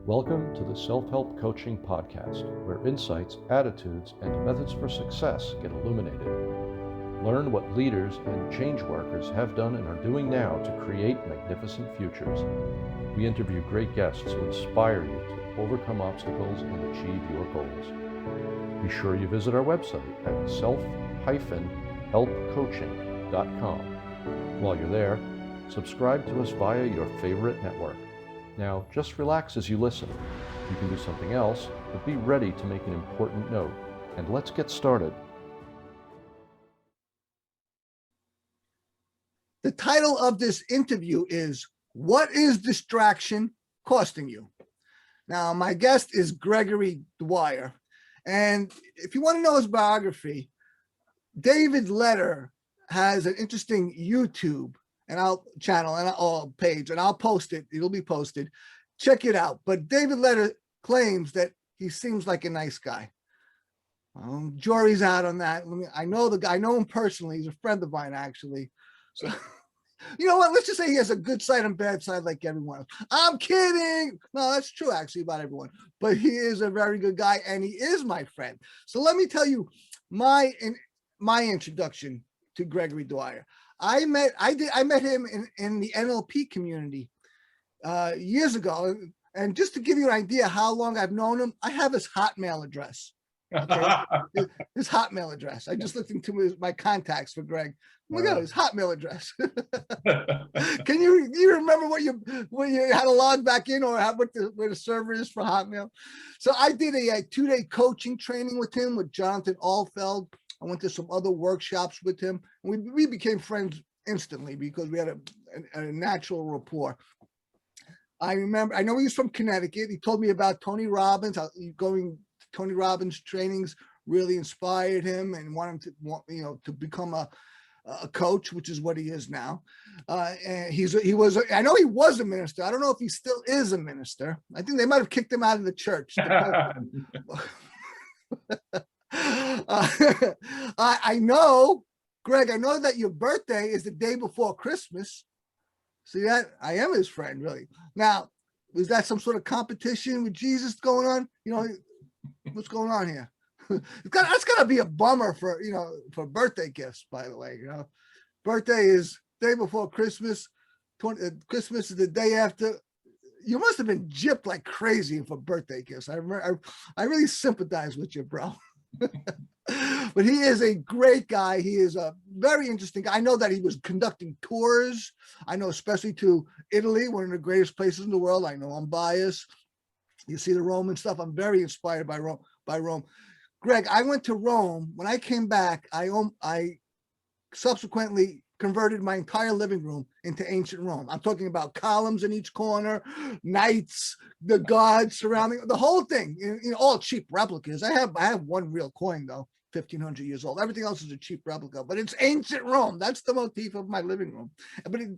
Welcome to the Self-Help Coaching Podcast, where insights, attitudes, and methods for success get illuminated. Learn what leaders and change workers have done and are doing now to create magnificent futures. We interview great guests who inspire you to overcome obstacles and achieve your goals. Be sure you visit our website at self-helpcoaching.com. While you're there, subscribe to us via your favorite network. Now, just relax as you listen. You can do something else, but be ready to make an important note. And let's get started. The title of this interview is, What is Distraction Costing You? Now, my guest is Gregory Dwyer. And if you want to know his biography, David Letter has an interesting YouTube channel and page, and I'll post it. It'll be posted. Check it out. But David Letter claims that he seems like a nice guy. Jury's out on that. I know the guy. I know him personally. He's a friend of mine, actually. So, you know what? Let's just say he has a good side and bad side like everyone else. I'm kidding. No, that's true, actually, about everyone. But he is a very good guy, and he is my friend. So let me tell you my introduction to Gregory Dwyer. I met him in the NLP community years ago. And just to give you an idea how long I've known him, I have his Hotmail address. Okay? His Hotmail address. I just looked into my contacts for Greg. Look at his Hotmail address. Can you remember what you had to log back in, or where the server is for Hotmail? So I did a 2-day coaching training with him with Jonathan Alfeld. I went to some other workshops with him. We became friends instantly because we had a natural rapport. I know he's from Connecticut. He told me about Tony Robbins. Going to Tony Robbins trainings really inspired him and wanted him to become a coach, which is what he is now. And I know he was a minister. I don't know if he still is a minister. I think they might have kicked him out of the church. I know, Greg, I know that your birthday is the day before Christmas. See that? I am his friend, really. Now, was that some sort of competition with Jesus going on? What's going on here? That's gotta be a bummer for birthday gifts, by the way. Birthday is day before Christmas. Christmas is the day after. You must have been gypped like crazy for birthday gifts. I really sympathize with you, bro. But he is a great guy. He is a very interesting guy. I know that he was conducting tours. I know, especially to Italy, one of the greatest places in the world. I know I'm biased. You see the Roman stuff. I'm very inspired by Rome. Greg, I went to Rome. When I came back, I subsequently converted my entire living room into ancient Rome. I'm talking about columns in each corner, knights, the gods surrounding the whole thing. All cheap replicas. I have one real coin though, 1,500 years old. Everything else is a cheap replica, but it's ancient Rome. That's the motif of my living room.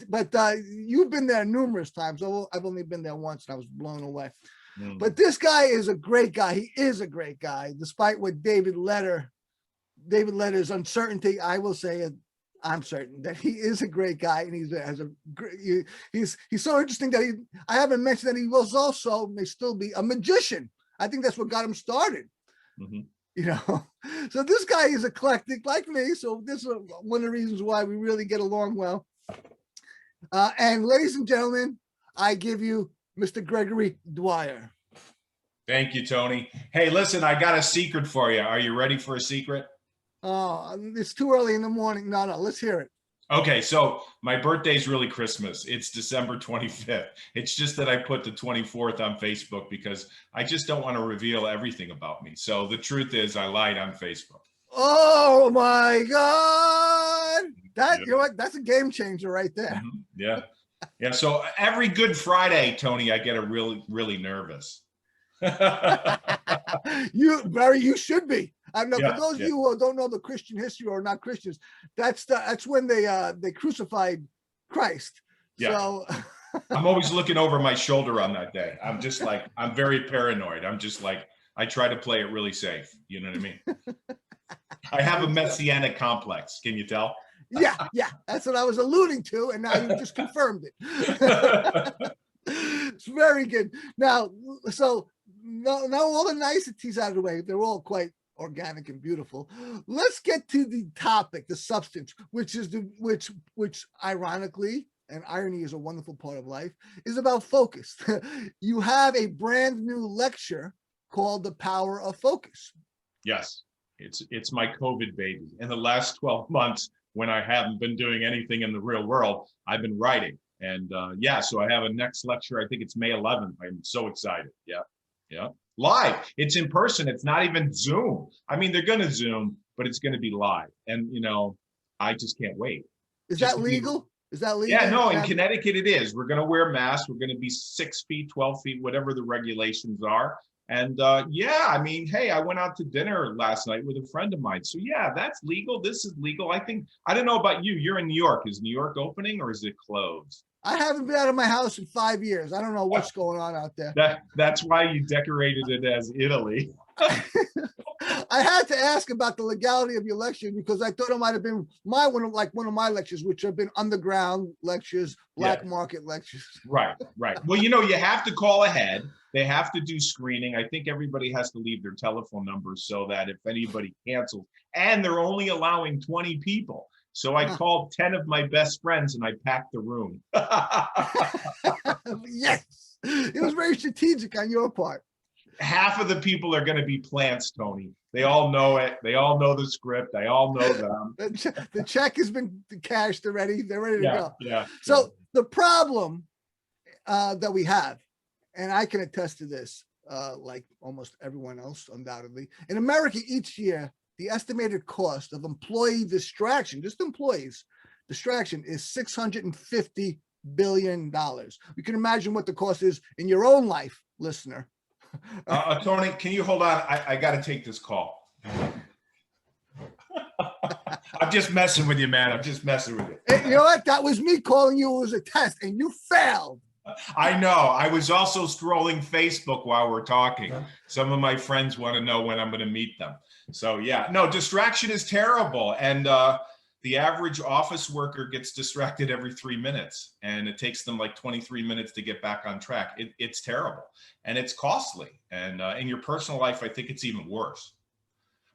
But you've been there numerous times. I've only been there once, and I was blown away. But this guy is a great guy. He is a great guy, despite what David Letter's uncertainty. I will say I'm certain that he is a great guy, and he's so interesting that I haven't mentioned that he was also, may still be, a magician. I think that's what got him started. Mm-hmm. So this guy is eclectic like me. So this is one of the reasons why we really get along well. And ladies and gentlemen, I give you Mr. Gregory Dwyer. Thank you, Tony. Hey, listen, I got a secret for you. Are you ready for a secret? Oh, it's too early in the morning. No, let's hear it. Okay, so my birthday's really Christmas. It's December 25th. It's just that I put the 24th on Facebook because I just don't want to reveal everything about me. So the truth is I lied on Facebook. Oh my God. You know what? That's a game changer right there. Mm-hmm. Yeah. Yeah. So every Good Friday, Tony, I get really, really nervous. You should be. For those of you who don't know the Christian history or not Christians, that's when they crucified Christ. Yeah. So I'm always looking over my shoulder on that day. I'm just like, I'm very paranoid. I'm just like, I try to play it really safe. You know what I mean? I have a messianic complex. Can you tell? Yeah. That's what I was alluding to. And now you just confirmed it. It's very good. Now, so now all the niceties out of the way, they're all quite organic and beautiful. Let's get to the topic, the substance, which is which ironically, and irony is a wonderful part of life, is about focus. You have a brand new lecture called The Power of Focus. Yes, it's my COVID baby. In the last 12 months, when I haven't been doing anything in the real world, I've been writing. And so I have a next lecture. I think it's May 11th. I'm so excited. Yeah. Live. It's in person. It's not even Zoom. I mean, they're going to Zoom, but it's going to be live. And, I just can't wait. Is that legal? Is that legal? Yeah, no, in Connecticut it is. We're going to wear masks. We're going to be 6 feet, 12 feet, whatever the regulations are. And I mean, hey, I went out to dinner last night with a friend of mine. So yeah, that's legal. This is legal. I don't know about you. You're in New York. Is New York opening or is it closed? I haven't been out of my house in 5 years. I don't know what's going on out there. That's why you decorated it as Italy. I had to ask about the legality of your lecture because I thought it might have been one of my lectures, which have been underground lectures, black market lectures. Right. Well, you have to call ahead. They have to do screening. I think everybody has to leave their telephone numbers so that if anybody cancels, and they're only allowing 20 people. So I called 10 of my best friends and I packed the room. Yes, it was very strategic on your part. Half of the people are going to be plants, Tony. They all know it. They all know the script. I all know them. The check has been cashed already. They're ready to go. Yeah. So the problem that we have, and I can attest to this, like almost everyone else, undoubtedly, in America each year, the estimated cost of employee distraction, just employees distraction, is $650 billion. You can imagine what the cost is in your own life, listener. Tony, can you hold on? I got to take this call. I'm just messing with you, man. I'm just messing with you. And you know what? That was me calling you. It was a test, and you failed. I know. I was also scrolling Facebook while we're talking. Some of my friends want to know when I'm going to meet them. So yeah, no, distraction is terrible. And the average office worker gets distracted every 3 minutes, and it takes them like 23 minutes to get back on track. It's terrible, and it's costly. And in your personal life, I think it's even worse.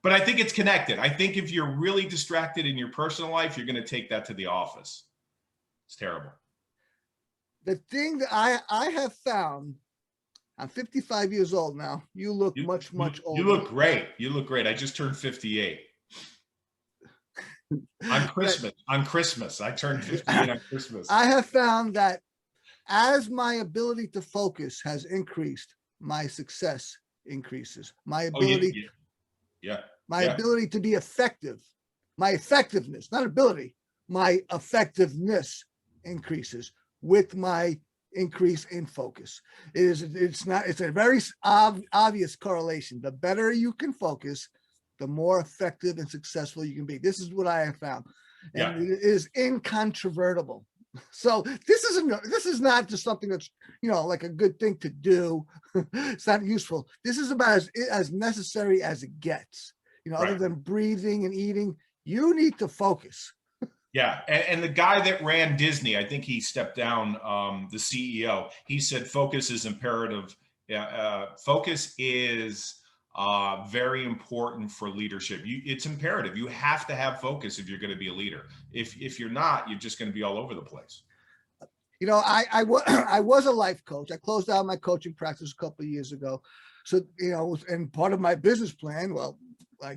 But I think it's connected. I think if you're really distracted in your personal life, you're going to take that to the office. It's terrible. The thing that I have found, I'm 55 years old now. You look much older. You look great. I just turned 58. On Christmas. I turned 58 on Christmas. I have found that as my ability to focus has increased, my success increases. My ability, ability to be effective, my effectiveness, not ability, my effectiveness increases with my increase in focus. It's a very obvious correlation. The better you can focus, the more effective and successful you can be. This is what I have found, and it is incontrovertible. So this is not just something that's like a good thing to do. It's not useful. This is about as necessary as it gets. Other than breathing and eating, you need to focus. Yeah, and the guy that ran Disney, I think he stepped down, the CEO. He said focus is imperative. Focus is very important for leadership. It's imperative. You have to have focus if you're going to be a leader. If you're not, you're just going to be all over the place. I was a life coach. I closed out my coaching practice a couple of years ago. So, and part of my business plan, I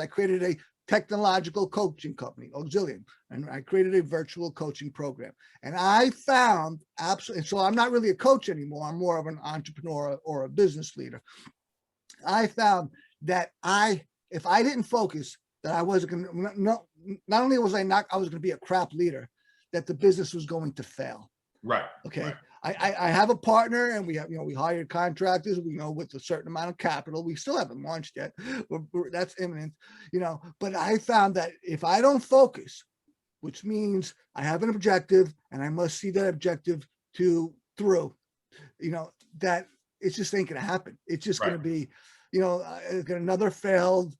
created a technological coaching company, Auxilium, and I created a virtual coaching program. And I found absolutely, so I'm not really a coach anymore. I'm more of an entrepreneur or a business leader. I found that if I didn't focus, that I wasn't going to, not only was I was going to be a crap leader, that the business was going to fail. Right. Okay. Right. I have a partner, and we have, we hired contractors, with a certain amount of capital. We still haven't launched yet. That's imminent, but I found that if I don't focus, which means I have an objective and I must see that objective through, that it's just ain't going to happen. It's just going to be, another failed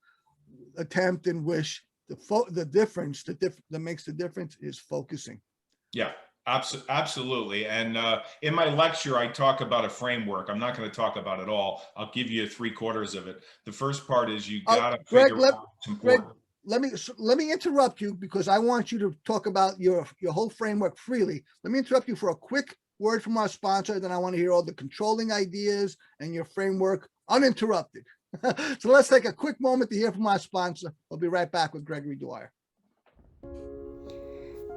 attempt and wish. The difference that makes the difference is focusing. Yeah. Absolutely. And in my lecture, I talk about a framework. I'm not going to talk about it all. I'll give you 3/4 of it. The first part is you got to Greg, figure out what's Greg, important. let me interrupt you because I want you to talk about your whole framework freely. Let me interrupt you for a quick word from our sponsor. Then I want to hear all the controlling ideas and your framework uninterrupted. So let's take a quick moment to hear from our sponsor. We'll be right back with Gregory Dwyer.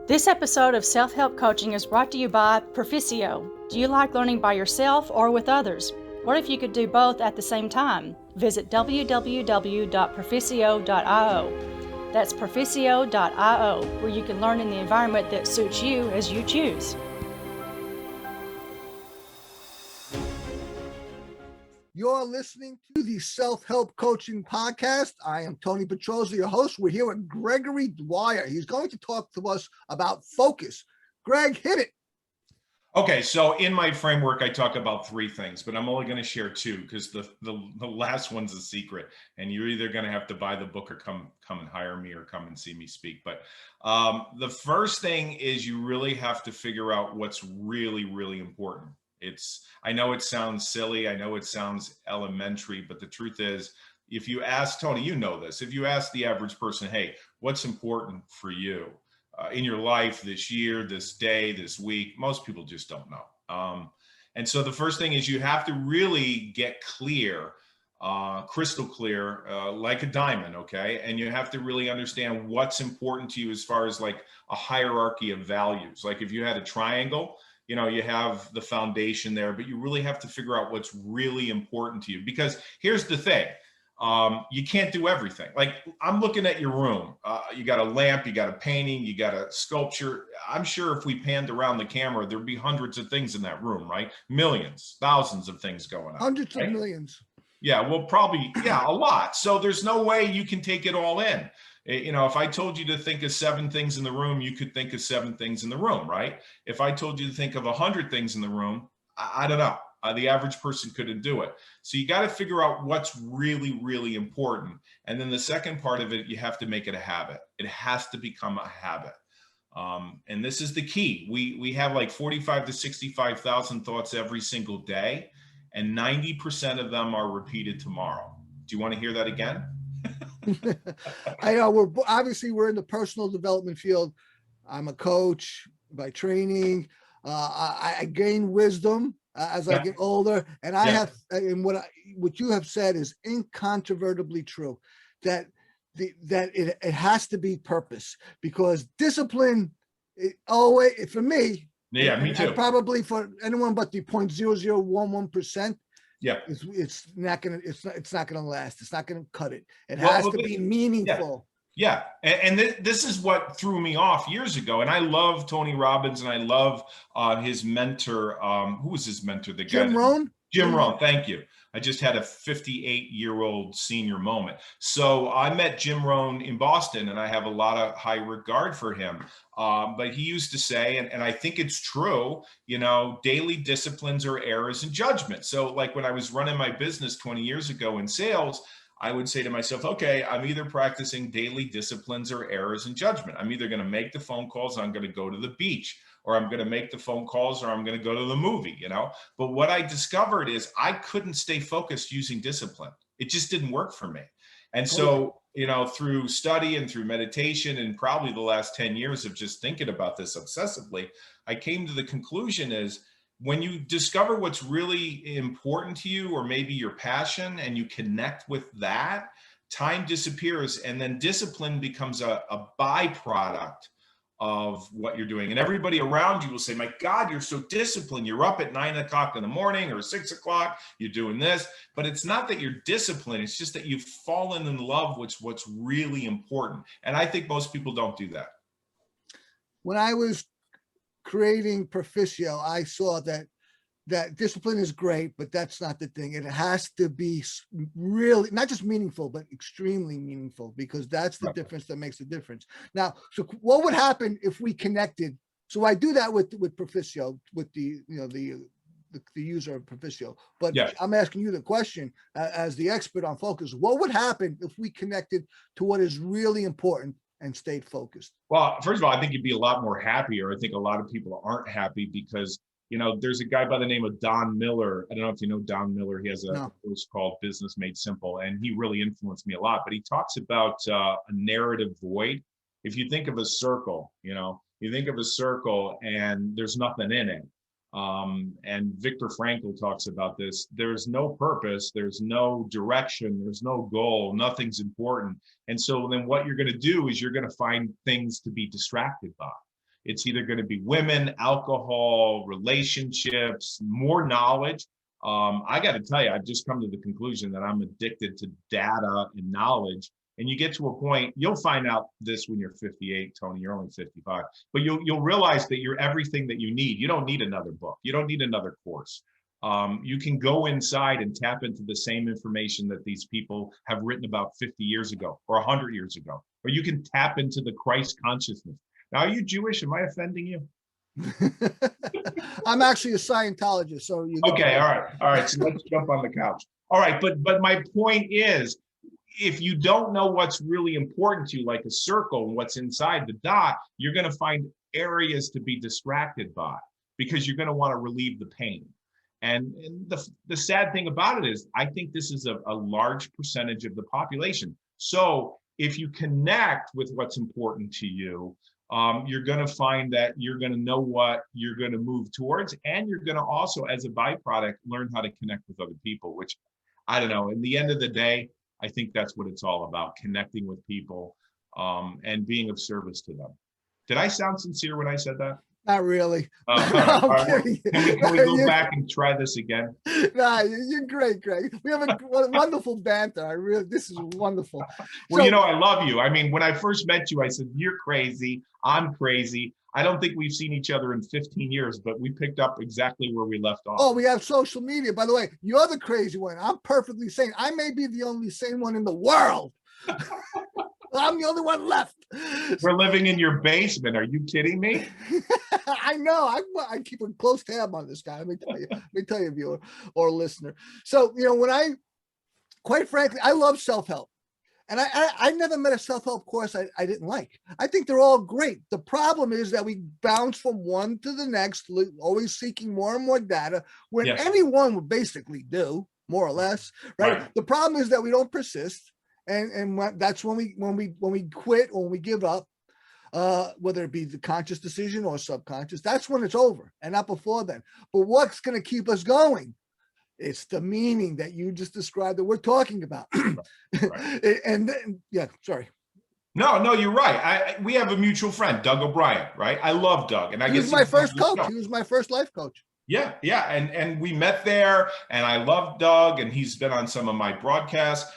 This episode of Self-Help Coaching is brought to you by Proficio. Do you like learning by yourself or with others? What if you could do both at the same time? Visit www.proficio.io. That's proficio.io, where you can learn in the environment that suits you as you choose. You're listening to the Self-Help Coaching Podcast. I am Tony Petroza, your host. We're here with Gregory Dwyer. He's going to talk to us about focus. Greg, hit it. Okay, so in my framework, I talk about 3 things, but I'm only going to share 2 because the last one's a secret, and you're either going to have to buy the book or come and hire me or come and see me speak. But the first thing is you really have to figure out what's really, really important. I know it sounds silly. I know it sounds elementary, but the truth is, if you ask Tony, you know this, if you ask the average person, hey, what's important for you in your life this year, this day, this week, most people just don't know. And so the first thing is you have to really get clear, crystal clear, like a diamond. Okay. And you have to really understand what's important to you as far as like a hierarchy of values. Like if you had a triangle, you have the foundation there, but you really have to figure out what's really important to you. Because here's the thing, you can't do everything. Like I'm looking at your room. You got a lamp, you got a painting, you got a sculpture. I'm sure if we panned around the camera, there'd be hundreds of things in that room, right? Millions, thousands of things going on. Hundreds right? of millions. Yeah, well, probably, a lot. So there's no way you can take it all in. If I told you to think of 7 things in the room, you could think of 7 things in the room, right? If I told you to think of 100 things in the room, I don't know. The average person couldn't do it. So you got to figure out what's really, really important. And then the second part of it, you have to make it a habit. It has to become a habit. And this is the key. We have like 45 to 65,000 thoughts every single day, and 90% of them are repeated tomorrow. Do you want to hear that again? I know we're in the personal development field. I'm a coach by training. I gain wisdom as I get older, and I have, and what you have said is incontrovertibly true, that it has to be purpose, because discipline, always for me. Yeah, me too. Probably for anyone but the 0.0011%. Yeah, it's not gonna last. It's not gonna cut it. It has to be meaningful. Yeah. And this is what threw me off years ago. And I love Tony Robbins, and I love his mentor. Who was his mentor? The guy. Jim Rohn. Jim Rohn. Thank you. I just had a 58-year-old senior moment. So I met Jim Rohn in Boston, and I have a lot of high regard for him. But he used to say, and I think it's true, daily disciplines are errors and judgment. So like when I was running my business 20 years ago in sales, I would say to myself, okay, I'm either practicing daily disciplines or errors and judgment. I'm either going to make the phone calls, or I'm going to go to the beach, or I'm going to make the phone calls, or I'm going to go to the movie, But what I discovered is I couldn't stay focused using discipline. It just didn't work for me. And so, through study and through meditation and probably the last 10 years of just thinking about this obsessively, I came to the conclusion is when you discover what's really important to you, or maybe your passion, and you connect with that, time disappears, and then discipline becomes a byproduct of what you're doing. And everybody around you will say, my God, you're so disciplined. You're up at 9 o'clock in the morning or 6 o'clock, you're doing this. But it's not that you're disciplined. It's just that you've fallen in love with what's really important. And I think most people don't do that. When I was creating Proficio, I saw that discipline is great, but that's not the thing. It has to be really not just meaningful, but extremely meaningful, because that's the difference that makes the difference. Now, so what would happen if we connected? So I do that with Proficio, with the user of Proficio. But I'm asking you the question as the expert on focus. What would happen if we connected to what is really important and stayed focused? Well, first of all, I think you'd be a lot more happier. I think a lot of people aren't happy because, there's a guy by the name of Don Miller. I don't know if you know Don Miller. He has a No. course called Business Made Simple, and he really influenced me a lot. But he talks about a narrative void. If you think of a circle, you think of a circle and there's nothing in it. And Viktor Frankl talks about this. There's no purpose, there's no direction, there's no goal, nothing's important. And so then what you're going to do is you're going to find things to be distracted by. It's either going to be women, alcohol, relationships, more knowledge. I got to tell you, I've just come to the conclusion that I'm addicted to data and knowledge. And you get to a point, you'll find out this when you're 58, Tony, you're only 55, but you'll realize that you're everything that you need. You don't need another book. You don't need another course. You can go inside and tap into the same information that these people have written about 50 years ago or 100 years ago, or you can tap into the Christ consciousness. Now, are you Jewish? Am I offending you? I'm actually a Scientologist. So you okay, all right. So let's jump on the couch. All right, but my point is, if you don't know what's really important to you, like a circle and what's inside the dot, you're going to find areas to be distracted by because you're going to want to relieve the pain. And the sad thing about it is, I think this is a large percentage of the population. So if you connect with what's important to you, you're going to find that you're going to know what you're going to move towards, and you're going to also, as a byproduct, learn how to connect with other people, which, I don't know, in the end of the day, I think that's what it's all about, connecting with people and being of service to them. Did I sound sincere when I said that? Not really. I'm kidding. Can we go back and try this again? Nah, you're great, Greg. We have a wonderful banter. This is wonderful. Well, I love you. I mean, when I first met you, I said, you're crazy. I'm crazy. I don't think we've seen each other in 15 years, but we picked up exactly where we left off. Oh, we have social media. By the way, you're the crazy one. I'm perfectly sane. I may be the only sane one in the world. I'm the only one left. We're living in your basement. Are you kidding me? I know. I keep a close tab on this guy. Let me tell you, viewer or listener. So, quite frankly, I love self-help. And I never met a self-help course I didn't like. I think they're all great. The problem is that we bounce from one to the next, always seeking more and more data, when anyone would basically do, more or less, right? The problem is that we don't persist. And that's when we quit or when we give up, whether it be the conscious decision or subconscious, that's when it's over and not before then. But what's going to keep us going? It's the meaning that you just described that we're talking about. And sorry. No, you're right. We have a mutual friend, Doug O'Brien, right? I love Doug. And he was my first coach. He was my first life coach. Yeah. And we met there, and I love Doug, and he's been on some of my broadcasts.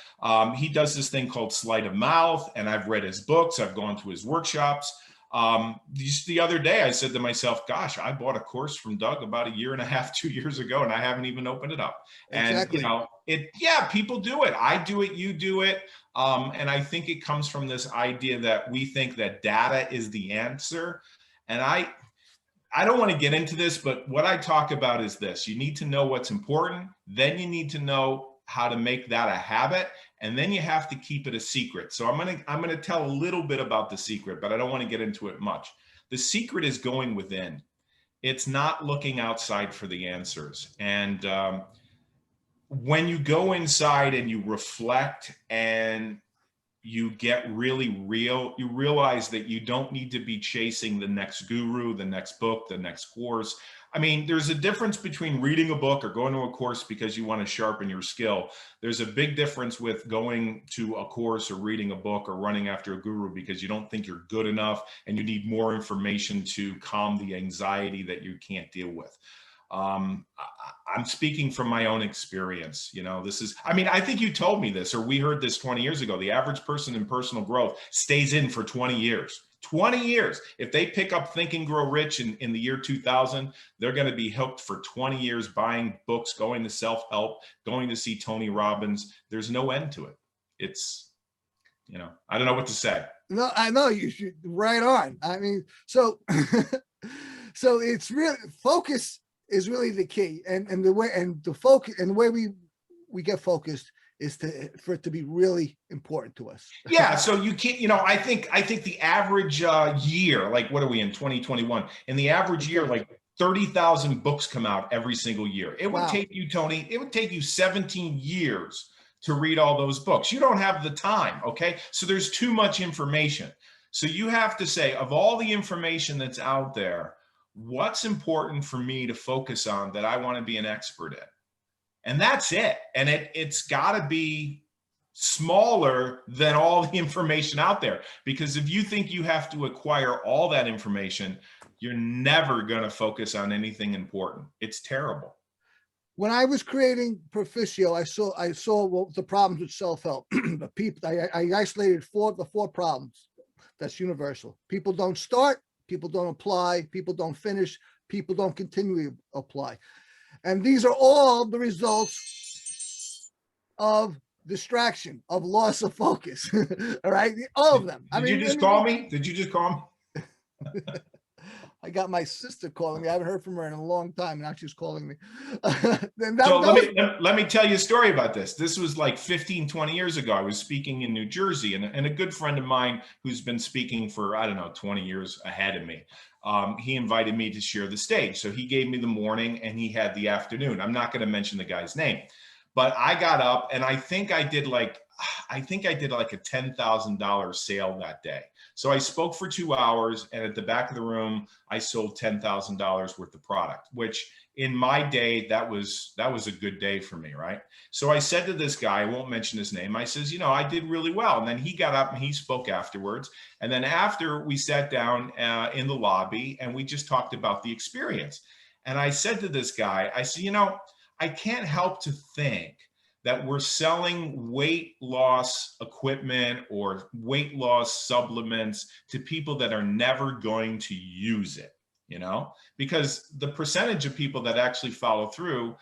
He does this thing called sleight of mouth, and I've read his books. I've gone to his workshops. Just the other day, I said to myself, gosh, I bought a course from Doug about 1.5 years, 2 years ago, and I haven't even opened it up. Exactly. And, people do it. I do it. You do it. And I think it comes from this idea that we think that data is the answer. And I don't want to get into this, but what I talk about is this. You need to know what's important. Then you need to know how to make that a habit. And then you have to keep it a secret. So I'm going to tell a little bit about the secret, but I don't want to get into it much. The secret is going within. It's not looking outside for the answers. And when you go inside and you reflect and you get really real, you realize that you don't need to be chasing the next guru, the next book, the next course. I mean, there's a difference between reading a book or going to a course because you want to sharpen your skill. There's a big difference with going to a course or reading a book or running after a guru because you don't think you're good enough and you need more information to calm the anxiety that you can't deal with. I'm speaking from my own experience. I think you told me this, or we heard this 20 years ago. The average person in personal growth stays in for 20 years. 20 years. If they pick up Think and Grow Rich in the year 2000, they're going to be hooked for 20 years buying books, going to self-help, going to see Tony Robbins. There's no end to it. It's, I don't know what to say. No, I know you should. Right on. I mean, so it's really focus is really the key, and the way and the focus and the way we get focused is for it to be really important to us. Yeah, so you can't, I think the average year, like what are we in 2021? In the average year, like 30,000 books come out every single year. It would take you, Tony, it would take you 17 years to read all those books. You don't have the time, okay? So there's too much information. So you have to say, of all the information that's out there, what's important for me to focus on that I want to be an expert in? And that's it. And it's got to be smaller than all the information out there. Because if you think you have to acquire all that information, you're never going to focus on anything important. It's terrible. When I was creating Proficio, I saw the problems with self-help. The people I isolated the four problems. That's universal. People don't start, people don't apply, people don't finish, people don't continually apply. And these are all the results of distraction, of loss of focus. All right, all of them. Did you just call me? Did you just call me? I got my sister calling me. I haven't heard from her in a long time. Now she's calling me. Let me tell you a story about this. This was like 15, 20 years ago. I was speaking in New Jersey, and a good friend of mine who's been speaking for, 20 years ahead of me, he invited me to share the stage. So he gave me the morning and he had the afternoon. I'm not going to mention the guy's name, but I got up and I think I did like a $10,000 sale that day. So I spoke for 2 hours, and at the back of the room, I sold $10,000 worth of product, which in my day, that was a good day for me, right? So I said to this guy, I won't mention his name, I says, I did really well. And then he got up and he spoke afterwards. And then after, we sat down in the lobby and we just talked about the experience. And I said to this guy, I said, I can't help to think that we're selling weight loss equipment or weight loss supplements to people that are never going to use it, because the percentage of people that actually follow through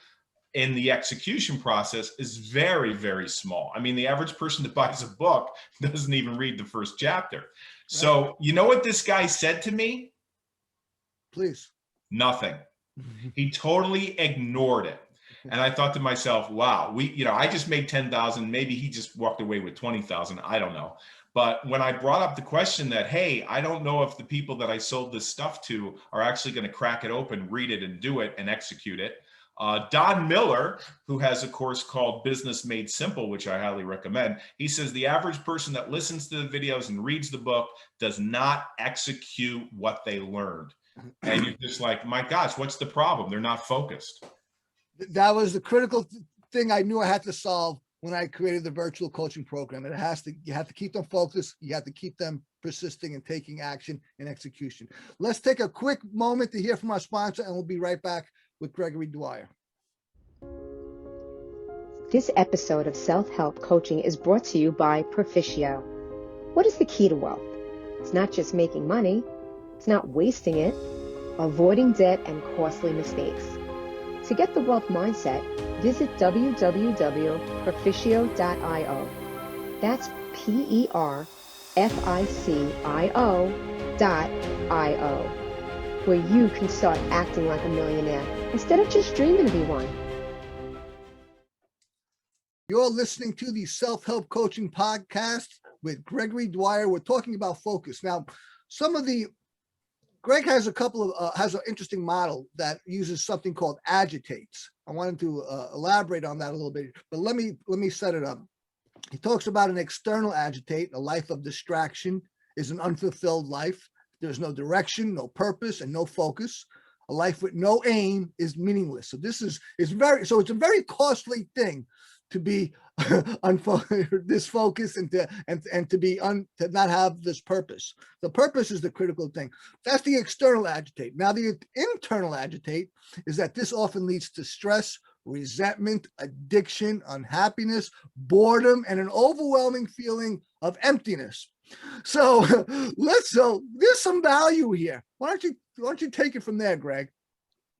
in the execution process is very, very small. I mean, the average person that buys a book doesn't even read the first chapter. So you know what this guy said to me? Please. Nothing. He totally ignored it. And I thought to myself, wow, I just made 10,000. Maybe he just walked away with 20,000. I don't know. But when I brought up the question that, hey, I don't know if the people that I sold this stuff to are actually going to crack it open, read it and do it and execute it. Don Miller, who has a course called Business Made Simple, which I highly recommend, he says the average person that listens to the videos and reads the book does not execute what they learned. And you're just like, my gosh, what's the problem? They're not focused. That was the critical thing I knew I had to solve when I created the virtual coaching program. You have to keep them focused. You have to keep them persisting and taking action and execution. Let's take a quick moment to hear from our sponsor, and we'll be right back with Gregory Dwyer. This episode of Self-Help Coaching is brought to you by Proficio. What is the key to wealth? It's not just making money. It's not wasting it. Avoiding debt and costly mistakes. To get the wealth mindset, visit www.proficio.io. That's PERFICIO.io, where you can start acting like a millionaire instead of just dreaming to be one. You're listening to the Self-Help Coaching Podcast with Gregory Dwyer. We're talking about focus. Now, Greg has has an interesting model that uses something called agitates. I wanted to elaborate on that a little bit, but let me set it up. He talks about an external agitate. A life of distraction is an unfulfilled life. There's no direction, no purpose, and no focus. A life with no aim is meaningless. So it's a very costly thing to be disfocused and to not have this purpose. The purpose is the critical thing. That's the external agitate. Now, the internal agitate is that this often leads to stress, resentment, addiction, unhappiness, boredom, and an overwhelming feeling of emptiness. So there's some value here. Why don't you take it from there, Greg?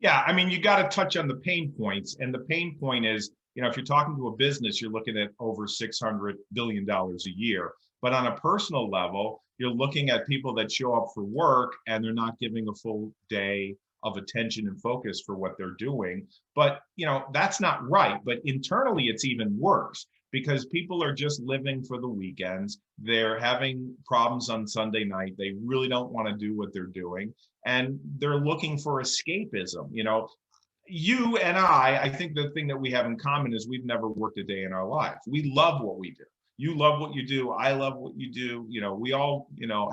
Yeah, I mean, you got to touch on the pain points, and the pain point is, if you're talking to a business, you're looking at over $600 billion a year. But on a personal level, you're looking at people that show up for work and they're not giving a full day of attention and focus for what they're doing. But, that's not right. But internally, it's even worse. because people are just living for the weekends. They're having problems on Sunday night. They really don't want to do what they're doing. And they're looking for escapism. You know, you and I think the thing that we have in common is we've never worked a day in our life. We love what we do. You love what you do. I love what you do. You know, we all,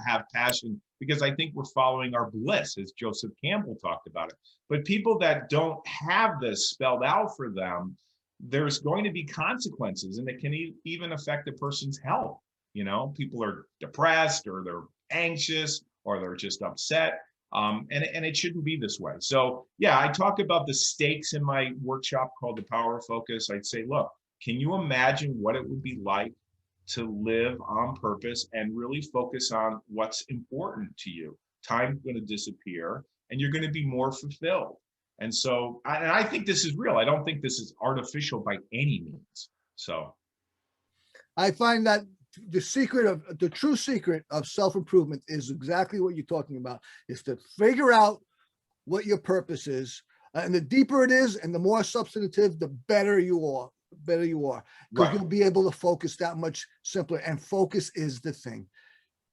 have passion because I think we're following our bliss, as Joseph Campbell talked about it. But people that don't have this spelled out for them, there's going to be consequences, and it can even affect a person's health. People are depressed, or they're anxious, or they're just upset. And it shouldn't be this way. So yeah, I talk about the stakes in my workshop called The Power of Focus. I'd say, look, can you imagine what it would be like to live on purpose and really focus on what's important to you? Time's going to disappear and you're going to be more fulfilled. And so, I think this is real. I don't think this is artificial by any means. So I find that the true secret of self-improvement is exactly what you're talking about, is to figure out what your purpose is. And the deeper it is and the more substantive, the better you are. Because right. You'll be able to focus that much simpler. And focus is the thing.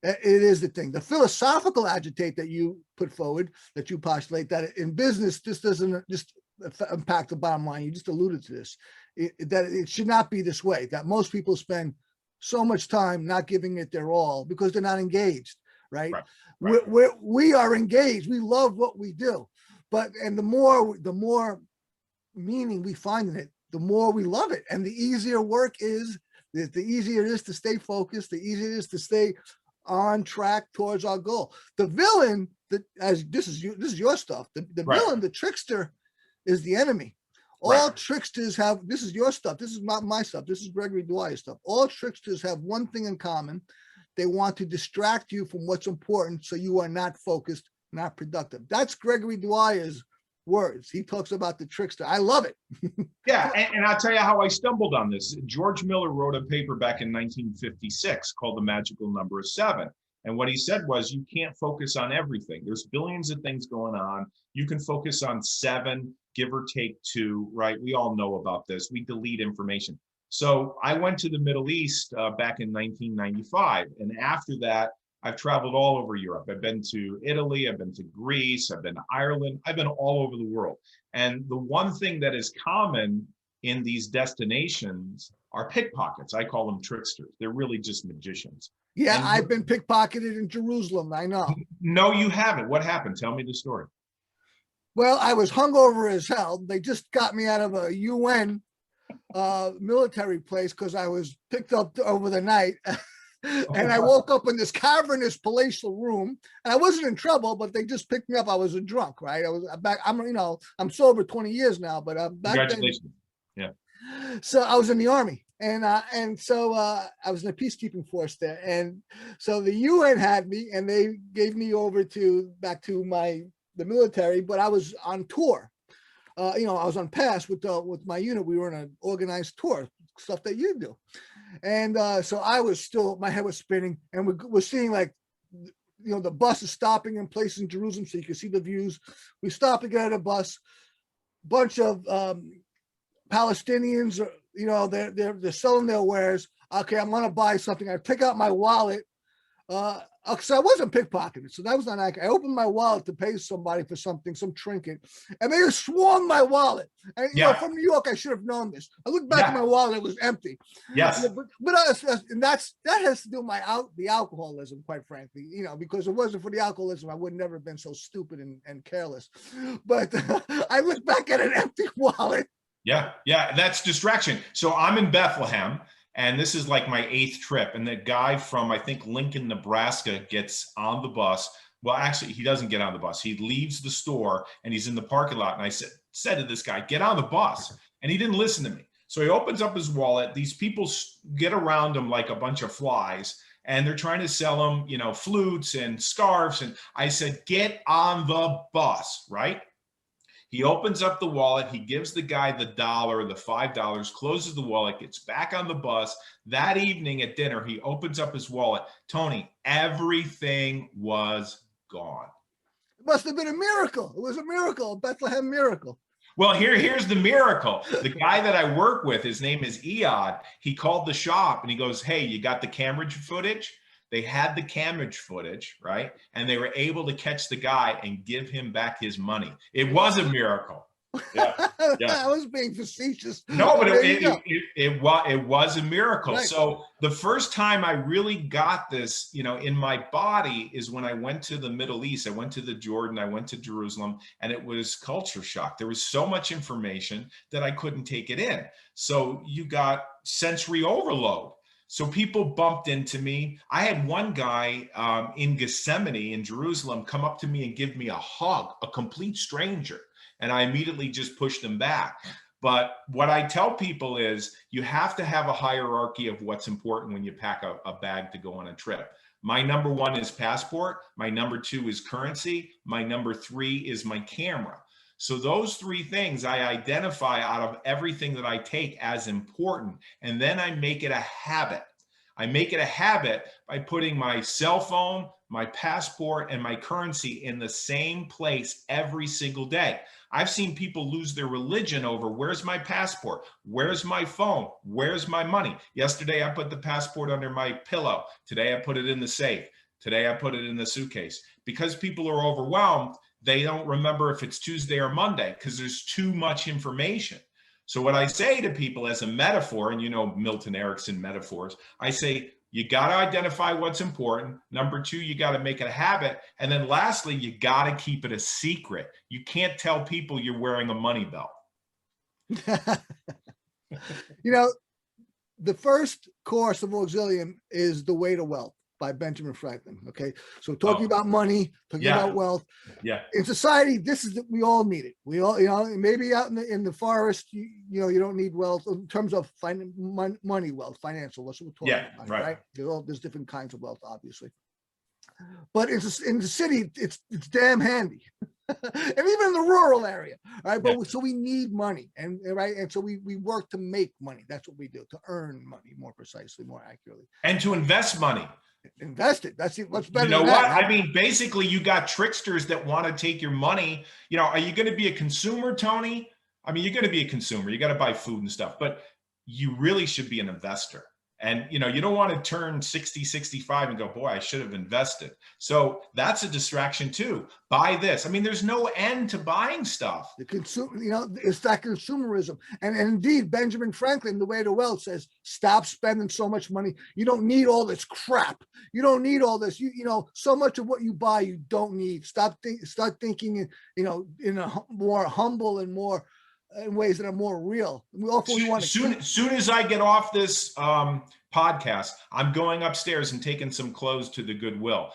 It is the thing. The philosophical agitate that you put forward, that you postulate, that in business, this doesn't just impact the bottom line. You just alluded to this, that it should not be this way, that most people spend so much time not giving it their all because they're not engaged, right? We are engaged. We love what we do. And the more meaning we find in it, the more we love it. And the easier work is, the easier it is to stay focused, the easier it is to stay on track towards our goal. The villain, this is your stuff. The villain, the trickster, is the enemy. All tricksters have, this is your stuff. This is not my stuff. This is Gregory Dwyer stuff. All tricksters have one thing in common. They want to distract you from what's important so you are not focused, not productive. That's Gregory Dwyer's words. He talks about the trickster. I love it. Yeah, and I'll tell you how I stumbled on this. George Miller wrote a paper back in 1956 called The Magical Number of Seven. And what he said was, you can't focus on everything. There's billions of things going on. You can focus on 7, give or take 2, right? We all know about this. We delete information. So I went to the Middle East back in 1995. And after that, I've traveled all over Europe. I've been to Italy, I've been to Greece, I've been to Ireland, I've been all over the world. And the one thing that is common in these destinations are pickpockets. I call them tricksters. They're really just magicians. Yeah, and I've been pickpocketed in Jerusalem, I know. No, you haven't. What happened? Tell me the story. Well, I was hungover as hell. They just got me out of a UN military place because I was picked up over the night. And I woke up in this cavernous palatial room, and I wasn't in trouble, but they just picked me up. I was a drunk, right? I was back. I'm sober 20 years now, but back Congratulations. then. Yeah. So I was in the army, and so I was in a peacekeeping force there, and so the UN had me, and they gave me over back to the military, but I was on tour. I was on pass with my unit. We were on an organized tour, stuff that you do. And so I was still, my head was spinning, and we're seeing the bus is stopping in places in Jerusalem so you can see the views. We stop to get on a bus, bunch of Palestinians, they're selling their wares. Okay, I'm gonna buy something. I pick out my wallet. So I wasn't pickpocketed, so that was not accurate. I opened my wallet to pay somebody for something, some trinket, and they swung my wallet. And from New York, I should have known this. I looked back at my wallet; it was empty. Yes, but and that has to do with the alcoholism, quite frankly. Because if it wasn't for the alcoholism, I would never have been so stupid and careless. But I looked back at an empty wallet. Yeah, that's distraction. So I'm in Bethlehem. And this is like my 8th trip. And the guy from, I think, Lincoln, Nebraska gets on the bus. Well, actually, he doesn't get on the bus. He leaves the store and he's in the parking lot. And I said to this guy, get on the bus. And he didn't listen to me. So he opens up his wallet. These people get around him like a bunch of flies. And they're trying to sell him, flutes and scarves. And I said, get on the bus, right? He opens up the wallet. He gives the guy the $1, the $5, closes the wallet, gets back on the bus. That evening at dinner, he opens up his wallet. Tony, everything was gone. It must have been a miracle. It was a miracle, a Bethlehem miracle. Well, here's the miracle. The guy that I work with, his name is Eod. He called the shop and he goes, "Hey, you got the camera footage?" They had the camera footage, right? And they were able to catch the guy and give him back his money. It was a miracle. Yeah. I was being facetious. No, but There you go. it was a miracle. Right. So the first time I really got this, in my body is when I went to the Middle East. I went to the Jordan, I went to Jerusalem, and it was culture shock. There was so much information that I couldn't take it in. So you got sensory overload. So people bumped into me. I had one guy in Gethsemane in Jerusalem come up to me and give me a hug, a complete stranger. And I immediately just pushed them back. But what I tell people is you have to have a hierarchy of what's important when you pack a bag to go on a trip. My number one is passport. My number two is currency. My number three is my camera. So those three things I identify out of everything that I take as important. And then I make it a habit. I make it a habit by putting my cell phone, my passport, and my currency in the same place every single day. I've seen people lose their religion over where's my passport? Where's my phone? Where's my money? Yesterday, I put the passport under my pillow. Today, I put it in the safe. Today, I put it in the suitcase. Because people are overwhelmed, they don't remember if it's Tuesday or Monday because there's too much information. So what I say to people as a metaphor, and Milton Erickson metaphors, I say, you got to identify what's important. Number two, you got to make it a habit. And then lastly, you got to keep it a secret. You can't tell people you're wearing a money belt. The first course of Auxilium is The Way to Wealth by Benjamin Franklin. Okay. So talking about money, talking about wealth. Yeah. In society, we all need it. We all, maybe out in the forest, you don't need wealth in terms of money wealth, financial. That's what we're talking about, right? There's different kinds of wealth, obviously. But in the city, it's damn handy. And even in the rural area, right? But so we need money, and so we work to make money. That's what we do, to earn money, more precisely, more accurately, and to invest money. Invest it. That's what's better. You know what? Right? I mean, basically, you got tricksters that want to take your money. Are you going to be a consumer, Tony? I mean, you're going to be a consumer. You got to buy food and stuff, but you really should be an investor. And, you don't want to turn 60, 65 and go, boy, I should have invested. So that's a distraction too. Buy this. I mean, there's no end to buying stuff. The consumer, it's that consumerism. And indeed, Benjamin Franklin, The Way to Wealth, says, stop spending so much money. You don't need all this crap. You don't need all this. So much of what you buy, you don't need. Start thinking, in a more humble and more in ways that are more real. Soon as I get off this podcast, I'm going upstairs and taking some clothes to the Goodwill.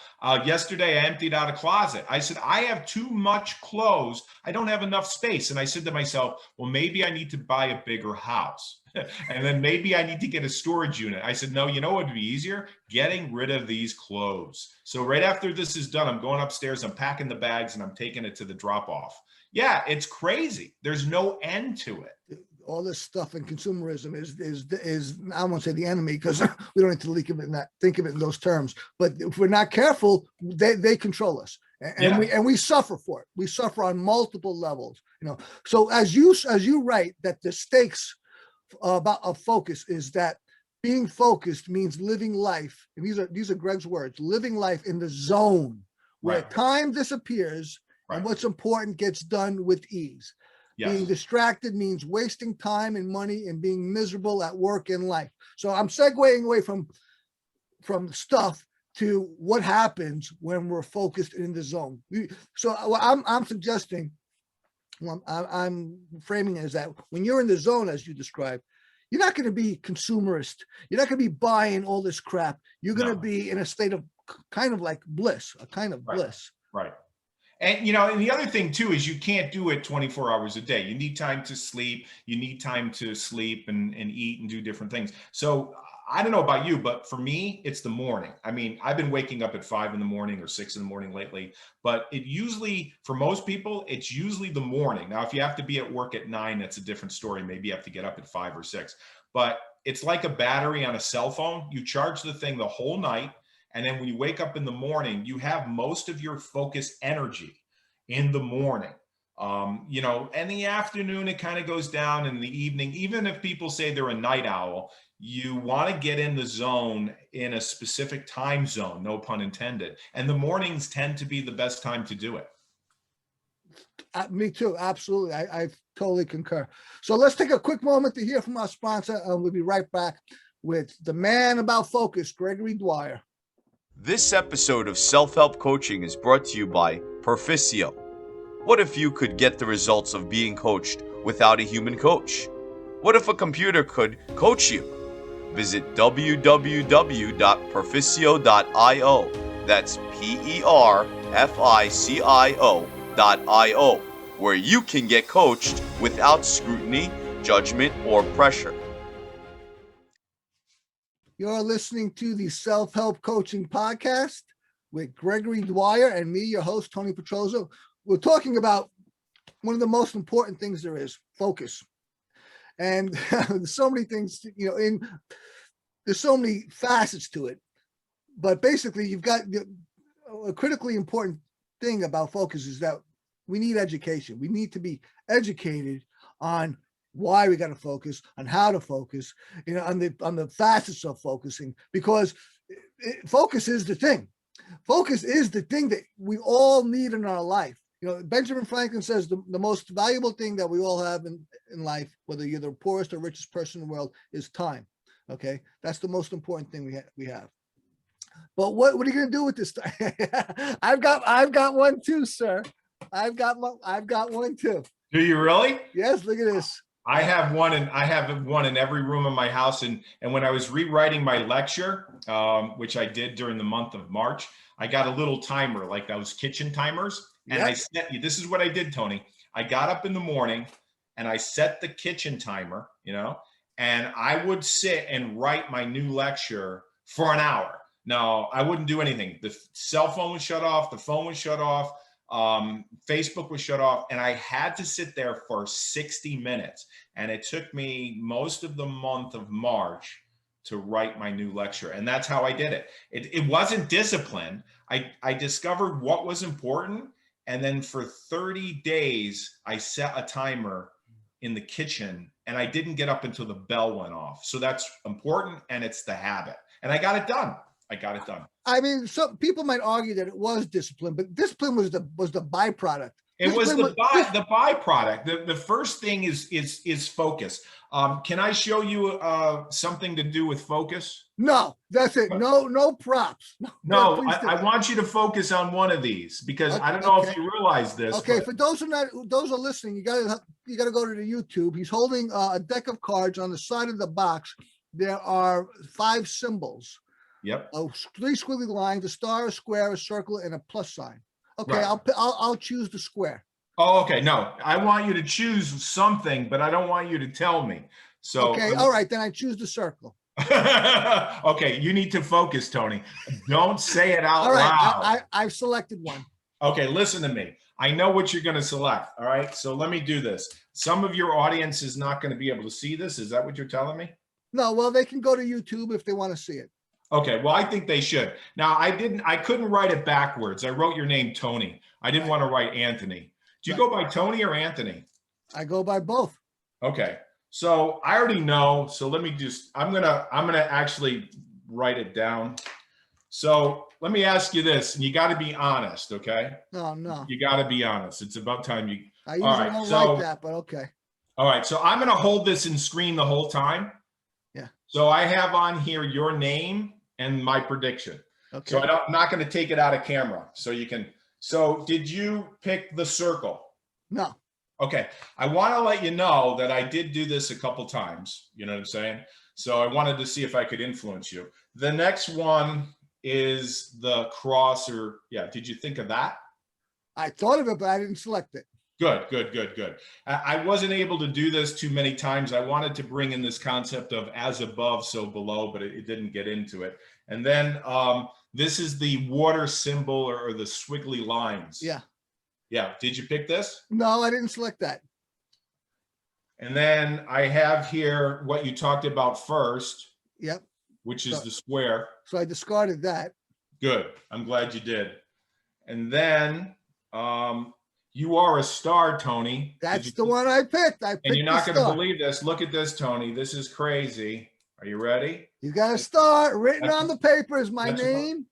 Yesterday, I emptied out a closet. I said, I have too much clothes. I don't have enough space. And I said to myself, well, maybe I need to buy a bigger house. And then maybe I need to get a storage unit. I said, no, what would be easier? Getting rid of these clothes. So right after this is done, I'm going upstairs, I'm packing the bags, and I'm taking it to the drop off. Yeah, it's crazy. There's no end to it. All this stuff and consumerism is I won't say the enemy, because we don't need to think of it in those terms. But if we're not careful, they control us, and we suffer for it. We suffer on multiple levels. So as you write that the stakes of focus is that being focused means living life, and these are Greg's words, living life in the zone where time disappears. Right. And what's important gets done with ease. Yes. Being distracted means wasting time and money and being miserable at work and life. So I'm segueing away from stuff to what happens when we're focused in the zone. So I'm suggesting, I'm framing it as that when you're in the zone, as you described, you're not going to be consumerist. You're not going to be buying all this crap. You're going to be in a state of kind of like bliss, a kind of bliss. Right. And, and the other thing too, is you can't do it 24 hours a day. You need time to sleep. You need time to sleep and eat and do different things. So I don't know about you, but for me, it's the morning. I mean, I've been waking up at 5 in the morning or 6 in the morning lately, but for most people, it's usually the morning. Now, if you have to be at work at 9, that's a different story. Maybe you have to get up at 5 or 6, but it's like a battery on a cell phone. You charge the thing the whole night. And then when you wake up in the morning, you have most of your focused energy in the morning. In the afternoon, it kind of goes down. In the evening, even if people say they're a night owl, you want to get in the zone in a specific time zone, no pun intended. And the mornings tend to be the best time to do it. Me too. Absolutely. I totally concur. So let's take a quick moment to hear from our sponsor. We'll be right back with the man about focus, Gregory Dwyer. This episode of Self-Help Coaching is brought to you by Perficio. What if you could get the results of being coached without a human coach? What if a computer could coach you? Visit www.perficio.io. That's PERFICIO.io, where you can get coached without scrutiny, judgment, or pressure. You're listening to the Self-Help Coaching Podcast with Gregory Dwyer and me, your host, Tony Petrozo. We're talking about one of the most important things there is, focus. And there's so many things, there's so many facets to it. But basically, you've got a critically important thing about focus is that we need education. We need to be educated on why we got to focus, on how to focus, on the facets of focusing, because focus is the thing. Focus is the thing that we all need in our life. Benjamin Franklin says the most valuable thing that we all have in life, whether you're the poorest or richest person in the world, is time. Okay, that's the most important thing we have. But what are you going to do with this time? I've got one too, sir. I've got one too. Do you really? Yes. Look at this. I have one in every room in my house. And when I was rewriting my lecture, which I did during the month of March, I got a little timer, like those kitchen timers. And Yep. I set, this is what I did, Tony. I got up in the morning and I set the kitchen timer, and I would sit and write my new lecture for an hour. Now, I wouldn't do anything. The cell phone was shut off. The phone was shut off. Facebook was shut off. And I had to sit there for 60 minutes. And it took me most of the month of March to write my new lecture. And that's how I did it. It wasn't discipline. I discovered what was important. And then for 30 days, I set a timer in the kitchen and I didn't get up until the bell went off. So that's important. And it's the habit. And I got it done. I mean, some people might argue that it was discipline, but discipline was the byproduct. It was the byproduct. The first thing is focus. Can I show you something to do with focus? No, that's it. No props. No, I want you to focus on one of these because I don't know if you realize this. Okay, for those who are listening, you gotta go to the YouTube. He's holding a deck of cards. On the side of the box, there are 5 symbols. Yep. 3 squiggly lines, a star, a square, a circle, and a plus sign. Okay, Right. I'll choose the square. Oh, okay. No, I want you to choose something, but I don't want you to tell me. So okay, all right, then I choose the circle. Okay, you need to focus, Tony. Don't say it out All right, loud. I've selected one. Okay, listen to me. I know what you're going to select. All right, so let me do this. Some of your audience is not going to be able to see this. Is that what you're telling me? No, well, they can go to YouTube if they want to see it. Okay, well, I think they should. Now, I couldn't write it backwards. I wrote your name, Tony. I didn't want to write Anthony. Do you go by Tony or Anthony? I go by both. Okay, so I already know. So let me just, I'm gonna actually write it down. So let me ask you this, and you got to be honest, okay? No. You got to be honest. It's about time you. I usually don't like that, but okay. All right, so I'm gonna hold this in screen the whole time. Yeah. So I have on here your name and my prediction. Okay. So I'm not going to take it out of camera. So you can. So did you pick the circle? No. Okay. I want to let you know that I did do this a couple times. You know what I'm saying? So I wanted to see if I could influence you. The next one is the cross or yeah. Did you think of that? I thought of it, but I didn't select it. Good. I wasn't able to do this too many times. I wanted to bring in this concept of as above, so below, but it didn't get into it. And then this is the water symbol or the squiggly lines. Yeah. Yeah. Did you pick this? No, I didn't select that. And then I have here what you talked about first. Yep. Which is the square. So I discarded that. Good. I'm glad you did. And then You are a star, Tony. That's the one I picked. I picked And you're not the going to star. believe this. Look at this, Tony. This is crazy. Are you ready? You got a star written That's- on the paper is my that's- name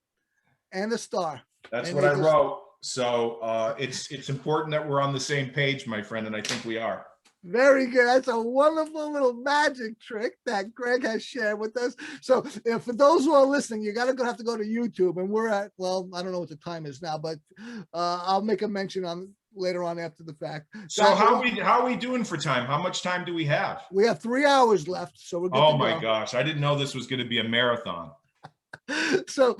and a star. That's And what they I just- wrote. So it's important that we're on the same page, my friend, and I think we are. Very good. That's a wonderful little magic trick that Greg has shared with us. So for those who are listening, you got to have to go to YouTube, and we're at, well, I don't know what the time is now, but I'll make a mention on later on after the fact. So how are we doing for time? How much time do we have? We have 3 hours left, so we're good Oh to my go. gosh, I didn't know this was going to be a marathon. So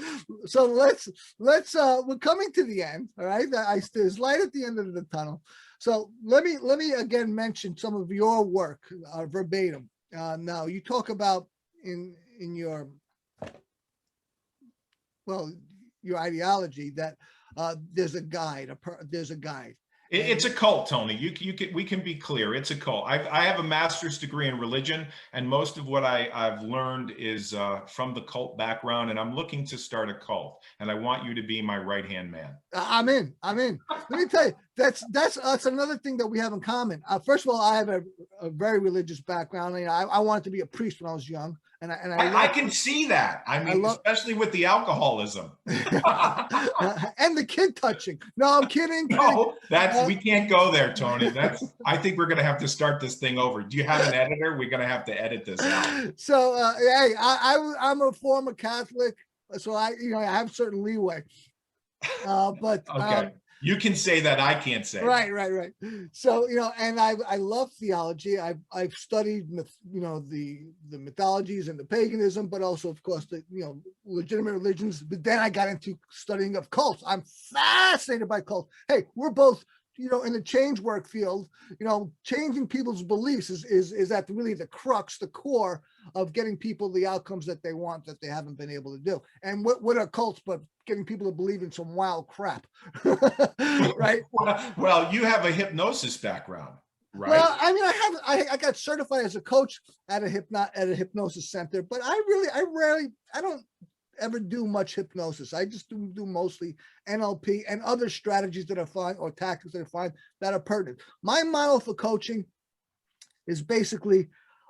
let's we're coming to the end. All right, there's light at the end of the tunnel. So let me again mention some of your work verbatim. Now you talk about in your your ideology that there's a guide. There's a guide. It's a cult, Tony. We can be clear. It's a cult. I have a master's degree in religion, and most of what I've learned is from the cult background. And I'm looking to start a cult, and I want you to be my right-hand man. I'm in. Let me tell you, that's another thing that we have in common. First of all, I have a very religious background. I wanted to be a priest when I was young, and I can see that. I mean, especially with the alcoholism and the kid touching. No, I'm kidding. No, we can't go there, Tony. I think we're going to have to start this thing over. Do you have an editor? We're going to have to edit this out. So, hey, I'm a former Catholic, so I have certain leeway. But okay. You can say that, I can't say. Right. So, and I love theology. I've studied, the mythologies and the paganism, but also, of course, the, legitimate religions. But then I got into studying of cults. I'm fascinated by cults. Hey, we're both, in the change work field, changing people's beliefs is at really the crux, the core of getting people the outcomes that they want that they haven't been able to do. And what are cults but getting people to believe in some wild crap, right? Well, you have a hypnosis background, right? Well, I mean, I got certified as a coach at a hypnosis center, but I don't ever do much hypnosis. I just do mostly NLP and other strategies that I find, or tactics that I find that are pertinent. My model for coaching is basically,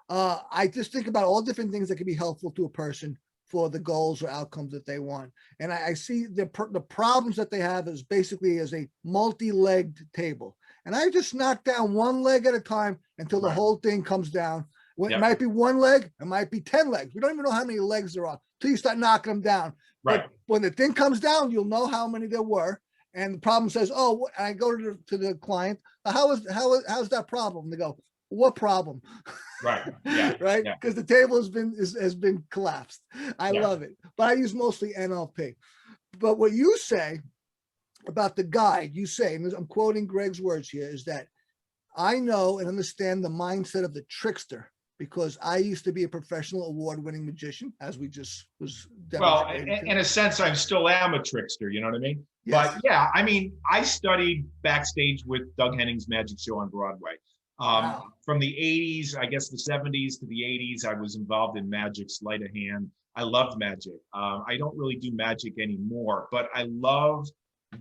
I just think about all different things that can be helpful to a person for the goals or outcomes that they want. And I see the problems that they have is basically as a multi-legged table. And I just knock down one leg at a time until the whole thing comes down. It might be one leg, it might be 10 legs. We don't even know how many legs there are till you start knocking them down. Right. But when the thing comes down, you'll know how many there were. And the problem says, oh, and I go to the client, how's that problem? They go, what problem? Right. Yeah. Right. Yeah. Because the table has been collapsed. I love it. But I use mostly NLP. But what you say about the guide, you say, and I'm quoting Greg's words here, is that I know and understand the mindset of the trickster because I used to be a professional award-winning magician, as we just was demonstrating. Well, in a sense, I still am a trickster, you know what I mean? Yes. But yeah, I mean, I studied backstage with Doug Henning's magic show on Broadway. Wow. From the 80s, I guess the 70s to the 80s, I was involved in magic, sleight of hand. I loved magic. I don't really do magic anymore, but I love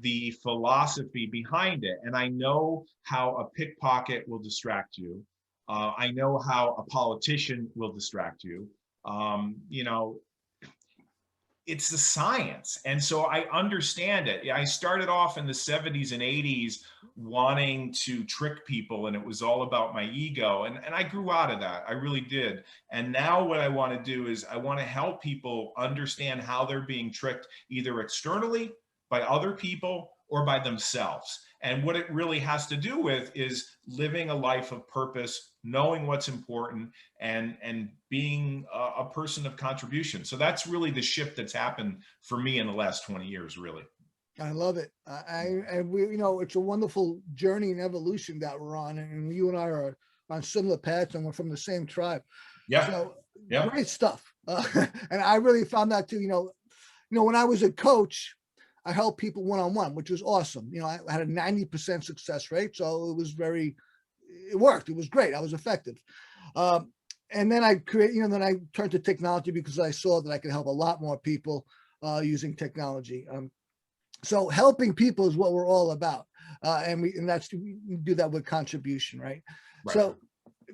the philosophy behind it. And I know how a pickpocket will distract you. I know how a politician will distract you. It's the science. And so I understand it. I started off in the 70s and 80s wanting to trick people, and it was all about my ego. And I grew out of that. I really did. And now what I want to do is I want to help people understand how they're being tricked, either externally by other people or by themselves. And what it really has to do with is living a life of purpose, knowing what's important, and being a person of contribution. So that's really the shift that's happened for me in the last 20 years, really. I love it. And we, it's a wonderful journey and evolution that we're on. And you and I are on similar paths, and we're from the same tribe. Yeah. So yeah. Great stuff. And I really found that too, when I was a coach, I helped people one-on-one, which was awesome. I had a 90% success rate. So it worked. It was great. I was effective. And then I turned to technology because I saw that I could help a lot more people using technology. So helping people is what we're all about. And we do that with contribution, right? So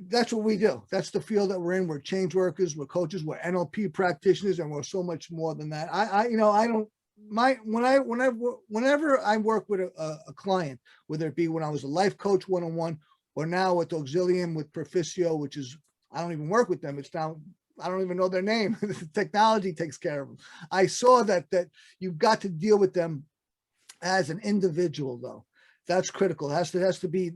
that's what we do. That's the field that we're in. We're change workers, we're coaches, we're NLP practitioners, and we're so much more than that. Whenever I work with a client, whether it be when I was a life coach one-on-one, or now with Auxilium, with Proficio, which is, I don't even work with them. It's now, I don't even know their name. The technology takes care of them. I saw that you've got to deal with them as an individual, though. That's critical. It has to be,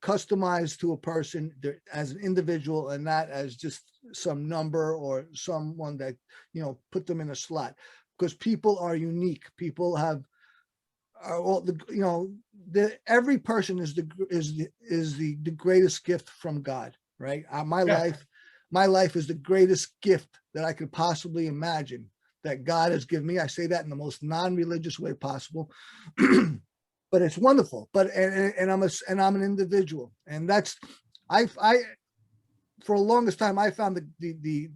customized to a person as an individual, and not as just some number or someone that, put them in a slot, because people are unique. People are all every person is the greatest gift from God, right? My life is the greatest gift that I could possibly imagine that God has given me. I say that in the most non-religious way possible. But it's wonderful. But and I'm an individual, and that's I for the longest time I found the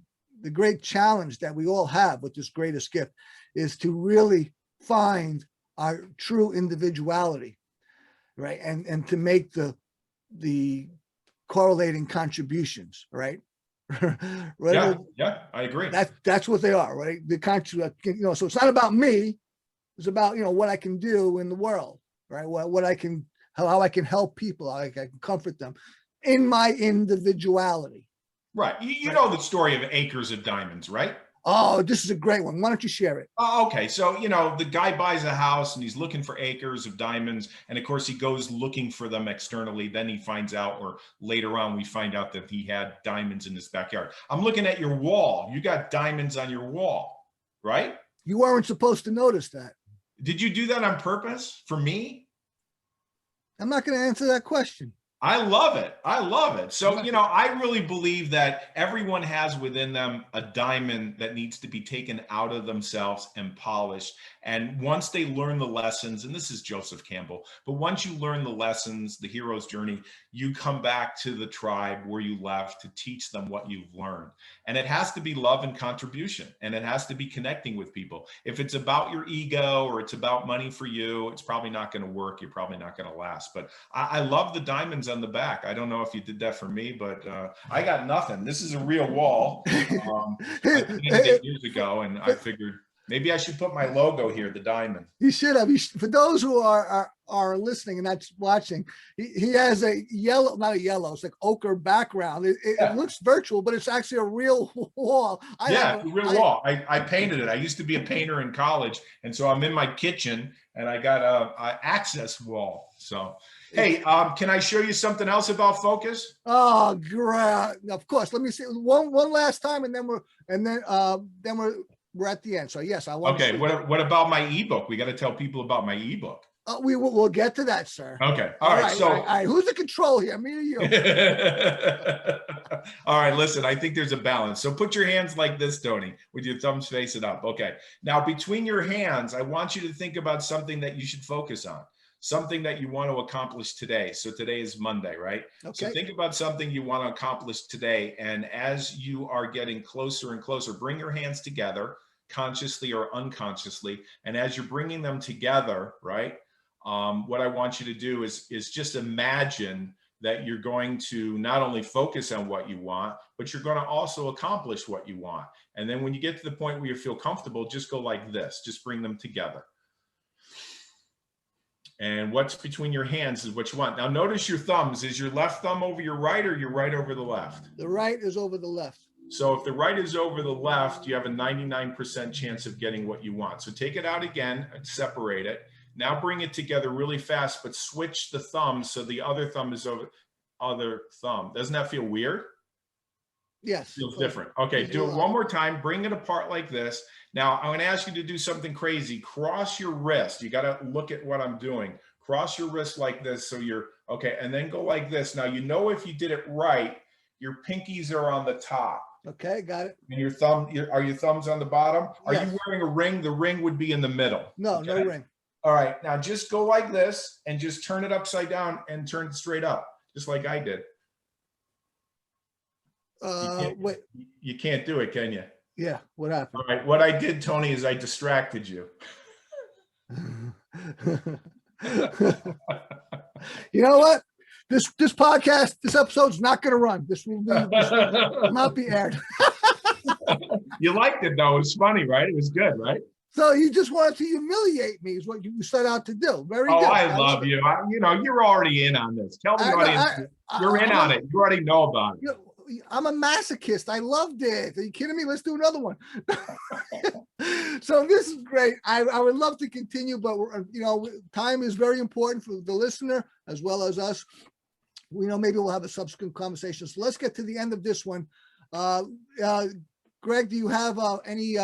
great challenge that we all have with this greatest gift is to really find our true individuality, right? And to make the correlating contributions, right? Right? Yeah, I agree. That's what they are, right? The so it's not about me. It's about, what I can do in the world, right? What I can, how I can help people, how I can comfort them in my individuality. Right. You know the story of acres of diamonds, right? Oh, this is a great one. Why don't you share it? Oh, okay. So, the guy buys a house and he's looking for acres of diamonds. And of course, he goes looking for them externally. Then he finds out, or later on, we find out that he had diamonds in his backyard. I'm looking at your wall. You got diamonds on your wall, right? You weren't supposed to notice that. Did you do that on purpose for me? I'm not going to answer that question. I love it. I love it. So, I really believe that everyone has within them a diamond that needs to be taken out of themselves and polished. And once they learn the lessons, and this is Joseph Campbell, but once you learn the lessons, the hero's journey, you come back to the tribe where you left to teach them what you've learned. And it has to be love and contribution, and it has to be connecting with people. If it's about your ego or it's about money for you, it's probably not going to work. You're probably not going to last. But I love the diamonds on the back. I don't know if you did that for me, but I got nothing. This is a real wall. I painted it years ago, and I figured maybe I should put my logo here, the diamond. You should have. For those who are listening and not watching, he has a yellow, not a yellow, it's like ochre background. It looks virtual, but it's actually a real wall. A real wall. I painted it. I used to be a painter in college, and so I'm in my kitchen, and I got a access wall. So, hey, can I show you something else about focus? Oh, great! Of course. Let me see one last time, and then we're at the end. So yes, I want. Okay. What about my ebook? We got to tell people about my ebook. We'll get to that, sir. Okay. All right. So, all right. Who's the control here? Me or you? All right. Listen, I think there's a balance. So put your hands like this, Tony, with your thumbs facing up. Okay. Now, between your hands, I want you to think about something that you should focus on, something that you want to accomplish today. So today is Monday, right? Okay. So think about something you want to accomplish today. And as you are getting closer and closer, bring your hands together, consciously or unconsciously. And as you're bringing them together, right? What I want you to do is just imagine that you're going to not only focus on what you want, but you're going to also accomplish what you want. And then when you get to the point where you feel comfortable, just go like this, just bring them together. And what's between your hands is what you want. Now notice your thumbs. Is your left thumb over your right, or your right over the left? The right is over the left. So if the right is over the left, you have a 99% chance of getting what you want. So take it out again and separate it. Now bring it together really fast, but switch the thumb so the other thumb is over other thumb. Doesn't that feel weird? Yes. Feels different. Okay, do it one more time. Bring it apart like this. Now, I'm going to ask you to do something crazy. Cross your wrist. You got to look at what I'm doing. Cross your wrist like this. So you're, okay, and then go like this. Now, if you did it right, your pinkies are on the top. Okay, got it. And your are your thumbs on the bottom? Are you wearing a ring? The ring would be in the middle. No, okay? No ring. All right, now just go like this and just turn it upside down and turn it straight up, just like I did. Wait. You can't do it, can you? Yeah, what happened? All right, what I did, Tony, is I distracted you. You know what? This podcast, this episode's not going to run. This will not be aired. You liked it though. It was funny, right? It was good, right? So you just wanted to humiliate me, is what you set out to do. Very Oh, good. I love you. You're already in on this. Tell the audience you're in on it. You already know about it. I'm a masochist. I loved it. Are you kidding me? Let's do another one. So this is great. I would love to continue, but time is very important for the listener as well as us. Maybe we'll have a subsequent conversation. So let's get to the end of this one. Greg, do you have any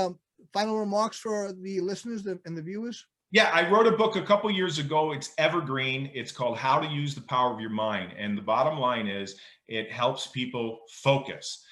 final remarks for the listeners and the viewers? Yeah, I wrote a book a couple years ago. It's evergreen. It's called How to Use the Power of Your Mind. And the bottom line is it helps people focus.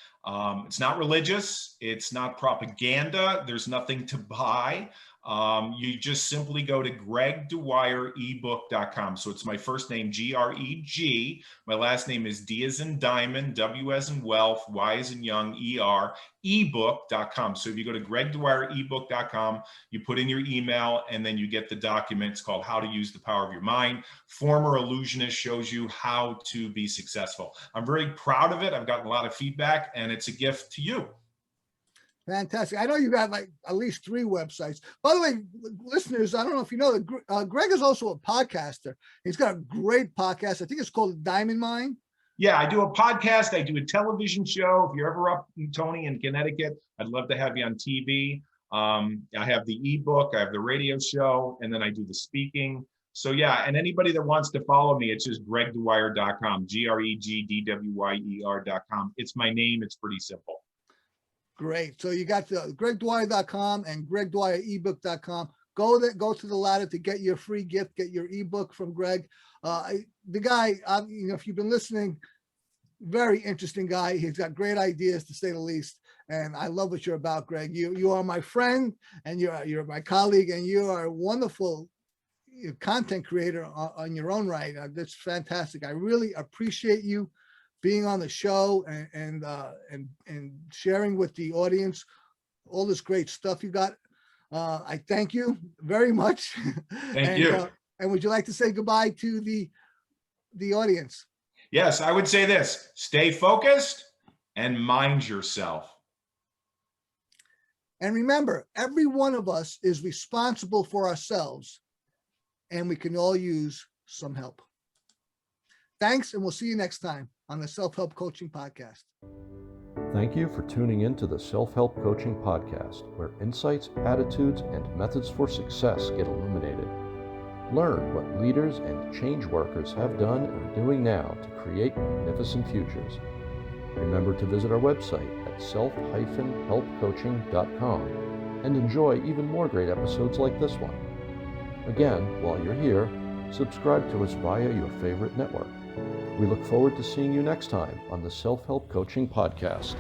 It's not religious. It's not propaganda. There's nothing to buy. You just simply go to gregdwyerebook.com. So it's my first name, Greg. My last name is D as in diamond, W as in wealth, Y as in young, ER, ebook.com. So if you go to gregdwyerebook.com, you put in your email and then you get the document. It's called How to Use the Power of Your Mind. Former illusionist shows you how to be successful. I'm very proud of it. I've gotten a lot of feedback and it's a gift to you. Fantastic. I know you got like at least 3 websites. By the way, listeners, I don't know if you know that Greg is also a podcaster. He's got a great podcast. I think it's called Diamond Mine. Yeah, I do a podcast. I do a television show. If you're ever up in Tony in Connecticut, I'd love to have you on TV. I have the ebook, I have the radio show, and then I do the speaking. So yeah, and anybody that wants to follow me, it's just gregdwyer.com, GREGDWYER.com. It's my name. It's pretty simple. Great. So you got the gregdwyer.com and gregdwyerebook.com. Go to the latter to get your free gift, get your ebook from Greg. The guy, if you've been listening, very interesting guy. He's got great ideas, to say the least. And I love what you're about, Greg. You are my friend and you're my colleague, and you are a wonderful content creator on your own right. That's fantastic. I really appreciate you being on the show and sharing with the audience all this great stuff you got. I thank you very much. Thank you. And would you like to say goodbye to the audience? Yes, I would say this: stay focused and mind yourself. And remember, every one of us is responsible for ourselves, and we can all use some help. Thanks, and we'll see you next time on the Self-Help Coaching Podcast. Thank you for tuning in to the Self-Help Coaching Podcast, where insights, attitudes, and methods for success get illuminated. Learn what leaders and change workers have done and are doing now to create magnificent futures. Remember to visit our website at self-helpcoaching.com and enjoy even more great episodes like this one. Again, while you're here, subscribe to us via your favorite network. We look forward to seeing you next time on the Self-Help Coaching Podcast.